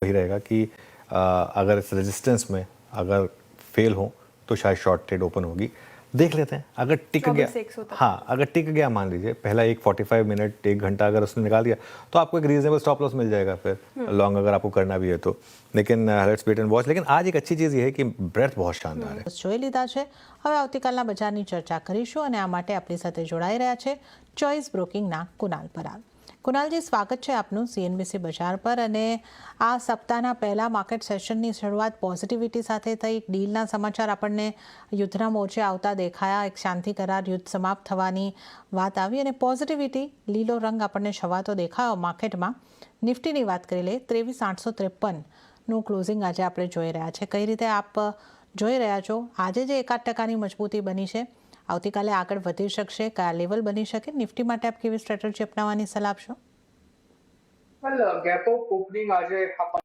वही रहेगा कि अगर इस रेजिस्टेंस में अगर फेल हो तो शायद शॉर्ट ट्रेड ओपन होगी। देख लेते हैं अगर टिक गया। 24-100 तक। हाँ, अगर टिक गया मान लीजिए पहला एक 45 मिनट 1 घंटा अगर उसने निकाल दिया तो आपको एक रीजनेबल स्टॉप लॉस मिल जाएगा फिर लॉन्ग अगर आपको करना भी है तो। लेकिन लेट्स वेट एंड वॉच। लेकिन आज एक अच्छी चीज़ ये है कि ब्रेथ बहुत शानदार है। જોઈ લીધા છે। હવે આવતીકાલના બજારની ચર્ચા કરીશું અને આ માટે આપણી સાથે જોડાઈ રહ્યા છે ચોઇસ બ્રોકિંગના કુનાલ પરાગ। કુનાલજી, સ્વાગત છે આપનું CNBC બજાર પર। અને આ સપ્તાહના પહેલા માર્કેટ સેશનની શરૂઆત પોઝિટિવિટી સાથે થઈ। એક ડીલના સમાચાર આપણને યુદ્ધના મોરચે આવતા દેખાયા। એક શાંતિ કરાર યુદ્ધ સમાપ્ત થવાની વાત આવી અને પોઝિટિવિટી લીલો રંગ આપણને છવાતો દેખાયો માર્કેટમાં। નિફ્ટીની વાત કરી લે 23,853નું ક્લોઝિંગ આજે આપણે જોઈ રહ્યા છે। કઈ રીતે આપ જોઈ રહ્યા છો આજે જે 1% મજબૂતી બની છે, આવતીકાલે આગળ વધી શકશે? કયા લેવલ બની શકે? નિફ્ટી માટે આપ કેવી સ્ટ્રેટેજી અપનાવવાની સલાહ આપશો? વેલ ગેપ અપ ઓપનિંગ આજે